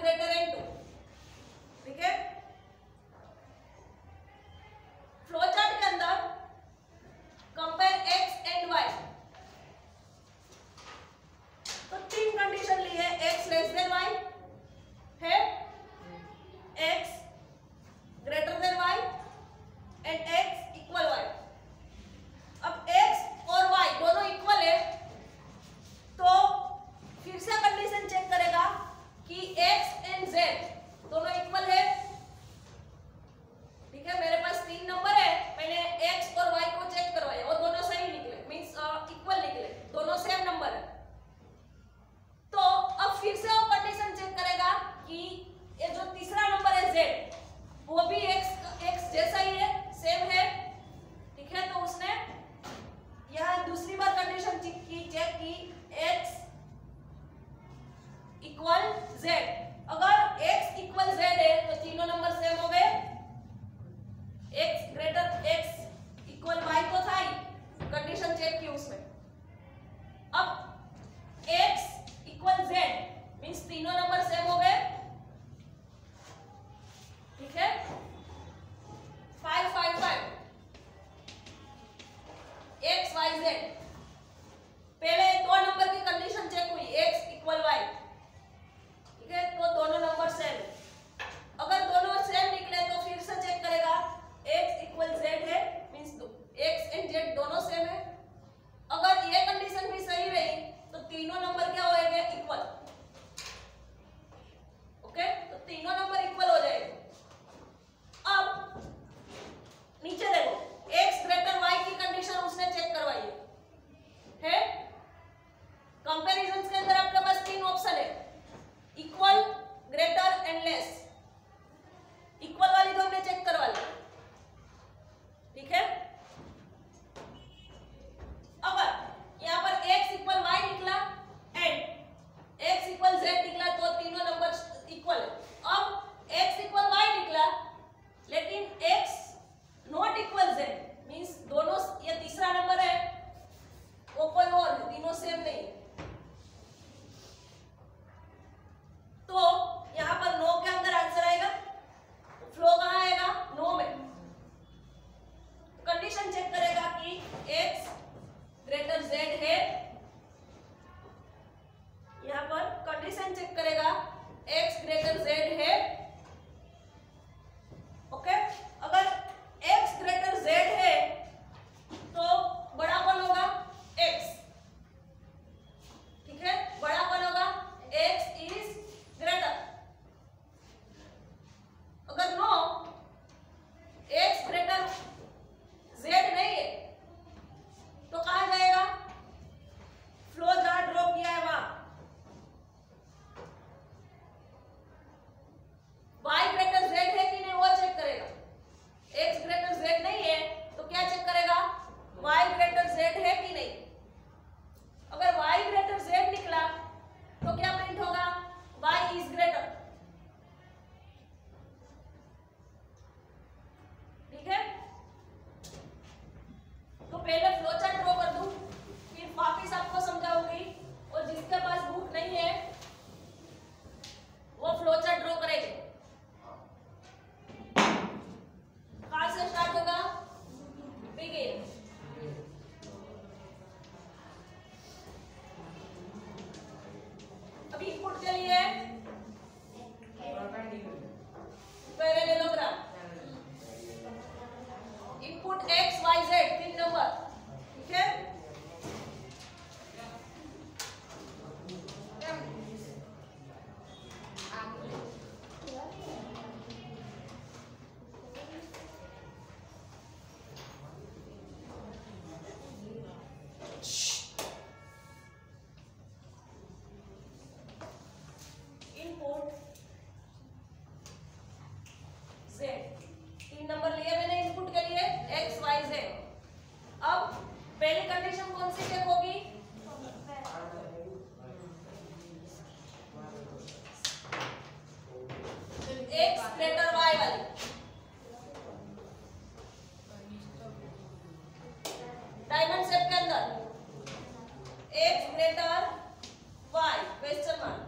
Greater than 2, ठीक है। Flow chart के अंदर कंपेयर x एंड y, तो 3 कंडीशन ली है। x लेस देन y है, x greater than y and x equal y। अब x और y दोनों इक्वल है तो फिर से कंडीशन चेक करेगा कि x एंड z दोनों इक्वल है, ठीक है। मेरे पास 3 नंबर है, मैंने x और y को चेक करवाया और दोनों सही निकले, मींस इक्वल निकले, दोनों सेम नंबर है। तो अब फिर से वो कंडीशन चेक करेगा कि ये जो तीसरा नंबर है z वो भी x जैसा ही है, सेम है, ठीक है। तो उसने यह दूसरी बार कंडीशन चेक की x इक्वल z। अगर x इक्वल z है तो तीनों नंबर सेम हो गए। x greater x equal y तो था ही, कंडीशन चेक की उसमें। अब x इक्वल z मींस तीनों नंबर सेम हो गए, ठीक है। 5 5 5 x y z, पहले दो नंबर की कंडीशन चेक हुई x इक्वल y, ठीक है। तो दोनों नंबर सेम, अगर दोनों सेम निकले तो फिर से चेक करेगा x इक्वल z है, मींस x एंड z दोनों सेम है। अगर ये कंडीशन भी सही रही तो तीनों नंबर क्या होएंगे, इक्वल, ओके। तो तीनों नंबर इक्वल हो जाएंगे। अब नीचे देखो, x ग्रेटर y की कंडीशन उसने चेक करवाई है। कंपैरिजंस के अंदर आपके पास 3 ऑप्शन है, equal, greater and less. Equal वाली तो हमने चेक करवा ली, ठीक है। अगर यहाँ पर x इक्वल y निकला एंड x इक्वल z निकला तो तीनों नंबर इक्वल है। अब x इक्वल y निकला लेकिन x not equal z, means दोनों, ये तीसरा नंबर है वो कोई और है, तीनों सेम नहीं। तो यहाँ पर नो के अंदर आंसर आएगा, फ्लो कहाँ आएगा, नो में। कंडीशन चेक करेगा कि x ग्रेटर z है, यहाँ पर कंडीशन चेक करेगा x ग्रेटर z है, ओके। अगर x ग्रेटर z है तो बड़ा कौन होगा, x, ठीक है। बड़ा कौन होगा, x इज ग्रेटर। अगर नो, x ग्रेटर z नहीं है तो कहां जाएगा, फ्लो जहां ड्रॉ किया है वहां। y ग्रेटर z है कि नहीं वो चेक करेगा। x ग्रेटर z नहीं है तो क्या चेक करेगा, y ग्रेटर z है कि नहीं। अगर y ग्रेटर z निकला तो क्या प्रिंट होगा, y इज ग्रेटर, ठीक है। तो पहले फ्लो चार्ट ड्रॉ कर दूं, फिर वापिस आपको समझाऊंगी, और जिसके पास बुक नहीं है वो फ्लो चार्ट ड्रॉ करेंगे। कहां से स्टार्ट होगा, बिगिन। अभी इनपुट के लिए parallelogram, input x y z 3 number, ठीक है। इनपुट z 3 नंबर लिए मैंने इनपुट के लिए x y z। अब पहली कंडीशन कौन सी चेक होगी, x ग्रेटर y वाली। डायमंड शेप के अंदर x greater y, question mark.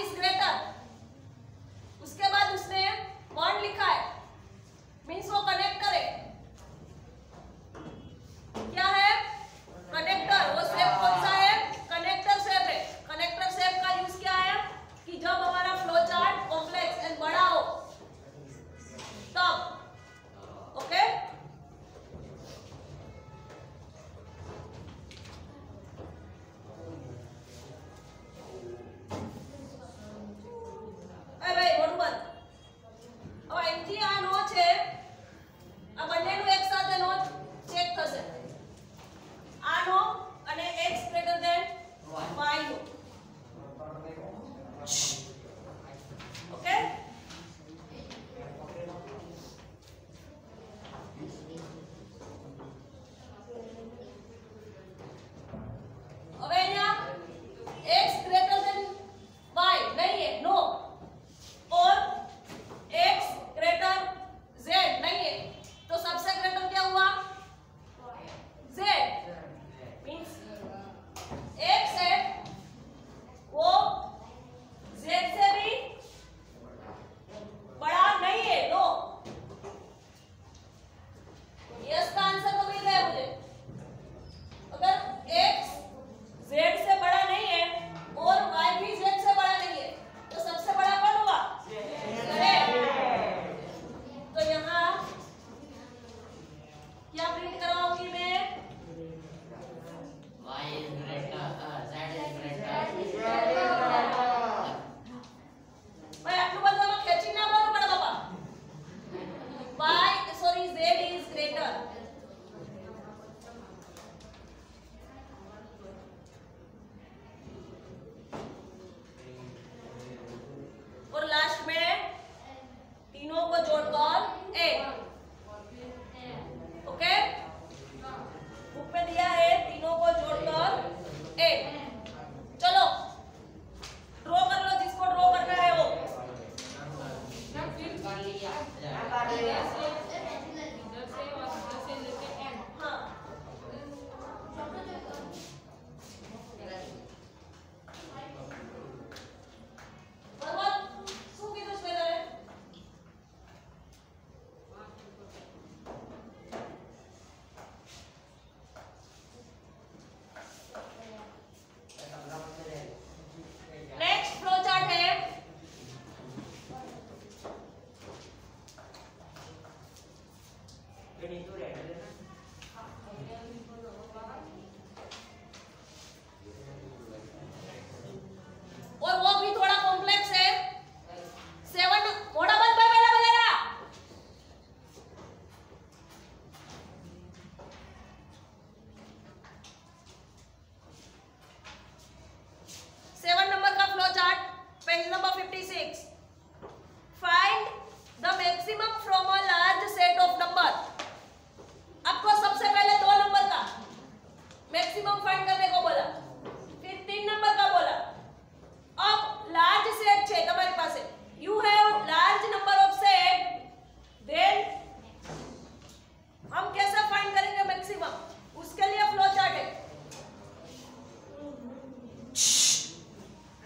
Is greater, उसके बाद उसने बॉन्ड लिखा है, मीन्स वो कनेक्ट करे, क्या है कनेक्टर। वो शेप कौन सा है, कनेक्टर शेप है। कनेक्टर शेप का यूज क्या है कि जब हमारा फ्लो चार्ट कॉम्प्लेक्स एंड बड़ा हो तब, ओके। ભાઈ મોટું બંધ। હવે અહીંથી આ નો છે, આ બંનેનું એક સાથે નો ચેક થશે, આ નો અને x ગ્રેટર ધેન y નો, ઓકે। હવે અહીંયા x ગ્રેટર ધેન y नहीं है, नो, और x ग्रेटर z नहीं है, तो सबसे ग्रेटर क्या हुआ z, मींस x है वो z से भी बड़ा नहीं है, नो। यस का आंसर तो मिल गया मुझे। अगर x z से बड़ा नहीं है और y भी z से बड़ा नहीं है तो सबसे बड़ा कौन हुआ, तो यहाँ क्या प्रिंट करवाऊंगी मैं, Y is greater, Z is greater. भाई આટલું બધું આમાં ખેંચી ના બોલવું પડે બાપા। Z is greater, और लास्ट में तीनों को जोड़कर a, ओके। बुक में दिया है तीनों को जोड़कर a। चलो ड्रॉ कर लो, जिसको ड्रॉ करना है वो। कर लिया। हाँ भगवान શું કીધું સ્વેદરે? नेक्स्ट फ्लो चार्ट है, और वो भी थोड़ा कॉम्प्लेक्स है। 7 मोड़ा बंद भाई पहला बोलेगा। 7 नंबर का flow chart, page number 56। Find the maximum from a large set of number. आपको सबसे पहले 2 नंबर का मैक्सिमम फाइंड करने को बोला, फिर 3 नंबर का बोला। अब लार्ज सेट છે તમારી પાસે, you have large number of set, then हम कैसे फाइंड करेंगे मैक्सिमम, उसके लिए फ्लो चार्ट है।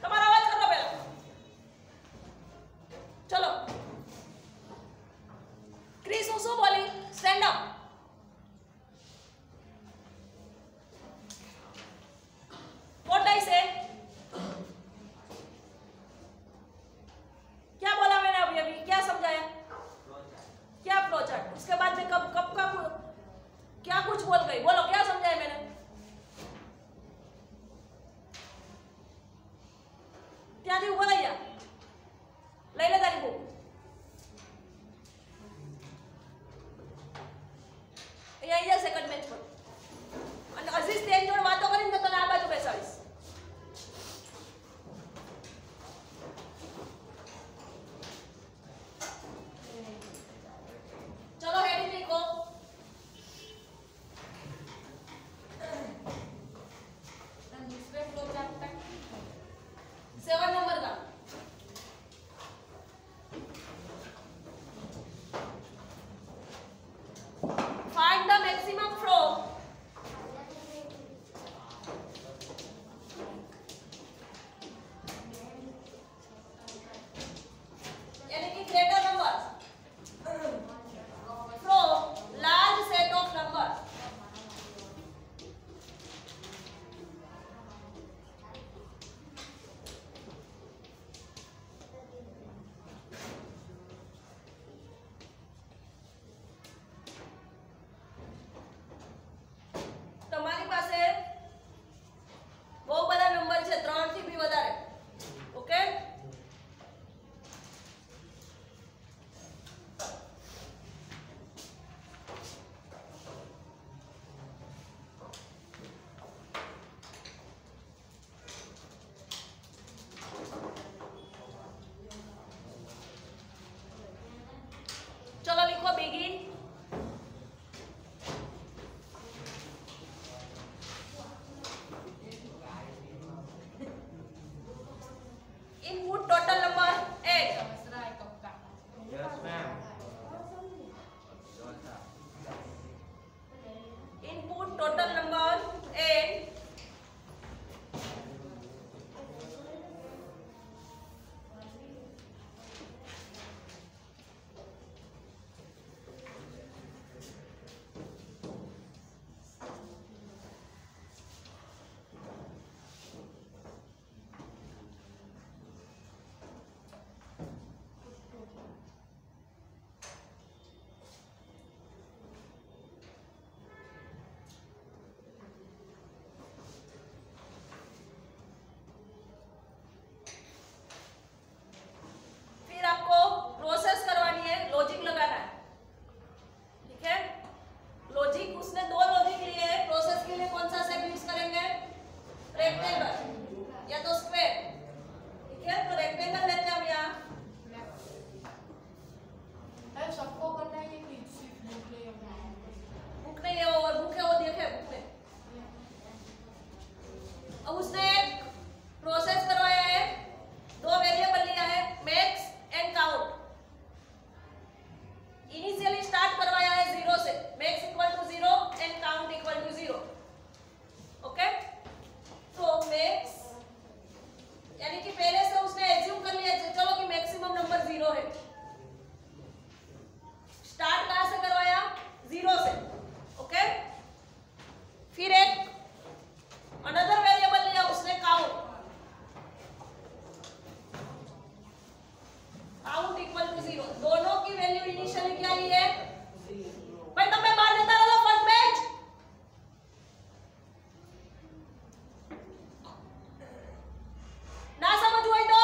તમારા અવાજ કરો પહેલા, ચલો। ક્રિસ હું શું બોલી, stand up. What I say, क्या बोला मैंने अभी अभी, क्या समझाया, क्या फ्लो चार्ट, उसके बाद में कब कब का क्या कुछ बोल गई, बोलो क्या समझाया मैंने। ત્યાંથી ઉભો થઈ જા, લઈ લે તારી બુક, અહીંયા આવી જા સેકન્ડ બેન્ચ પર, અને અઝીઝ તેન જોડે વાતો કરીને તો તને આ બાજુ બેસાડીશ। चलो हेडिंग लिखो, फ्लो चार्ट 7 नंबर का। Input total number 8 Yes, ma'am. Input total number 8 फिर आपको प्रोसेस करवानी है, लॉजिक लगाना है, ठीक है। लॉजिक उसने दो लॉजिक लिए हैं। प्रोसेस के लिए कौन सा शेप यूज करेंगे? रेक्टेंगल या तो स्क्वायर, ठीक है। तो रेक्टेंगल लेते हैं हम यहाँ। सबको करना है कि सिर्फ बुक ले बुक नहीं है वो, और बुक है वो देखे बुक में। अब उसने एक प्रोसेस करवाया है, दो वेरिएबल लिया है, max and count. Initially start करवाया है 0 से, max equal to 0 and count equal to 0। Okay, तो मैक्स यानी कि पहले से उसने एज्यूम कर लिया चलो कि मैक्सिमम नंबर 0 है। स्टार्ट कहां से करवाया? 0 से। ओके, फिर एक अनदर वेरिएबल लिया उसने, काउंट। Count equal to 0। दोनों की वैल्यू इनिशियली क्या ली है भाई? तब मैं मार देता रहो फर्स्ट बेंच। ना समझ हुई तो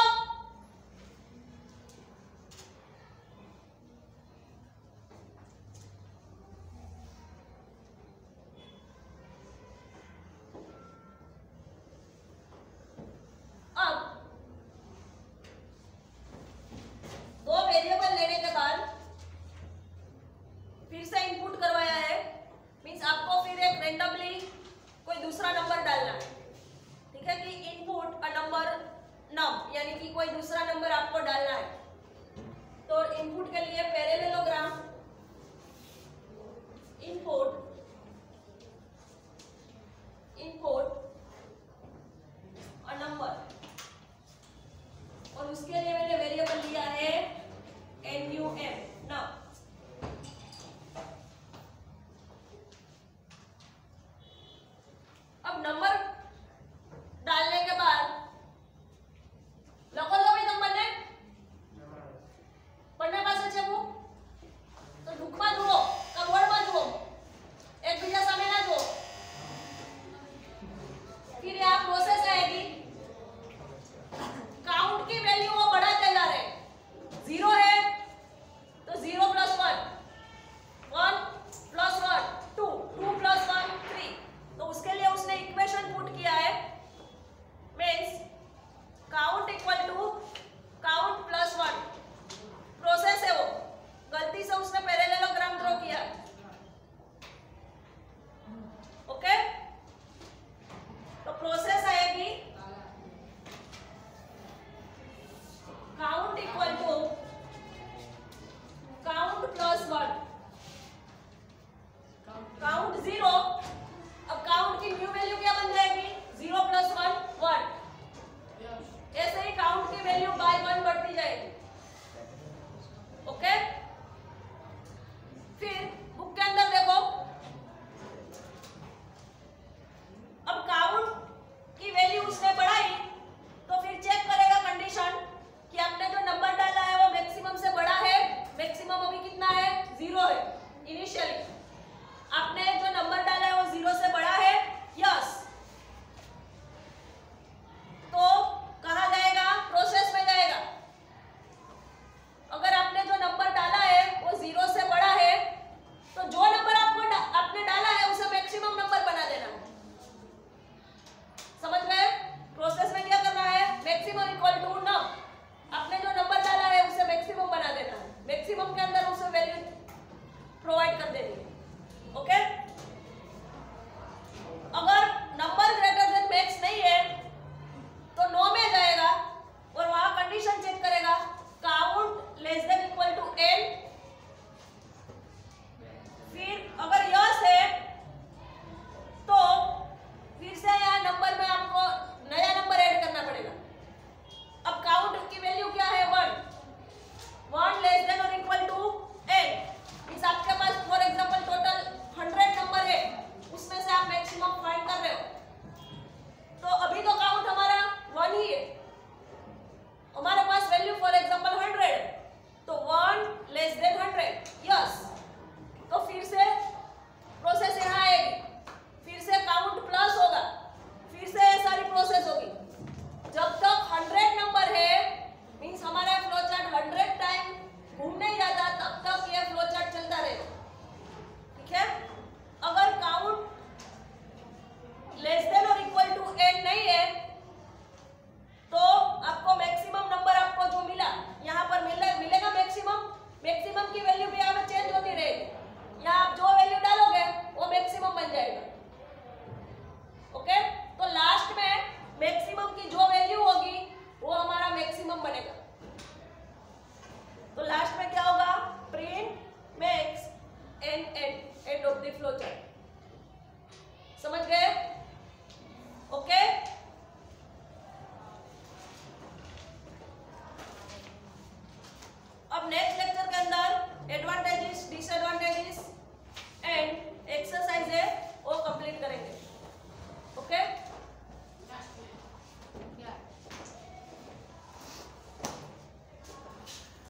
अब दो वेरिएबल लेने के बाद फिर से इनपुट करवाया है, मींस आपको फिर एक रैंडमली कोई दूसरा नंबर डालना है, ठीक है। कि इनपुट अ नंबर नम, यानी कि कोई दूसरा नंबर आपको डालना है। तो इनपुट के लिए पैरेललोग्राम इनपुट अ नंबर, और उसके लिए मैंने वेरिएबल लिया है num नम। अब नंबर डालने के बाद લખો છો ભાઈ તમને બંને પાસે છે બુક? તો બુકમાં જુઓ, કબોર્ડમાં જુઓ, એકબીજા સામે ના જુઓ। फिर यहाँ प्रोसेस आएगी, काउंट की वैल्यू वो बढ़ाते जा रहे हैं। 0 है तो 0 प्लस 1, 1 प्लस 1 2, 2 प्लस 1 3। तो उसके लिए उसने इक्वेशन पुट किया है, means count equal to count plus 1। Process है वो, गलती से उसने पैरेललोग्राम ड्रॉ किया। ओके, तो प्रोसेस आएगी count equal to count plus 1, count 0। अब काउंट की न्यू वैल्यू क्या बन जाएगी? 0 प्लस 1 1। ऐसे ही काउंट की वैल्यू बाय 1 बढ़ती जाएगी। ओके, फिर बुक के अंदर देखो, अब काउंट की वैल्यू उसने बढ़ाई तो फिर चेक करेगा कंडीशन कि आपने जो नंबर डाला है वो मैक्सिमम से बड़ा है। मैक्सिमम अभी कितना है? 0 है इनिशियली। आपने जो नंबर डाला है वो 0 से बड़ा है, यस। तो कहाँ जाएगा? प्रोसेस में जाएगा। End of the flow chart. समझ गए? ओके। अब नेक्स्ट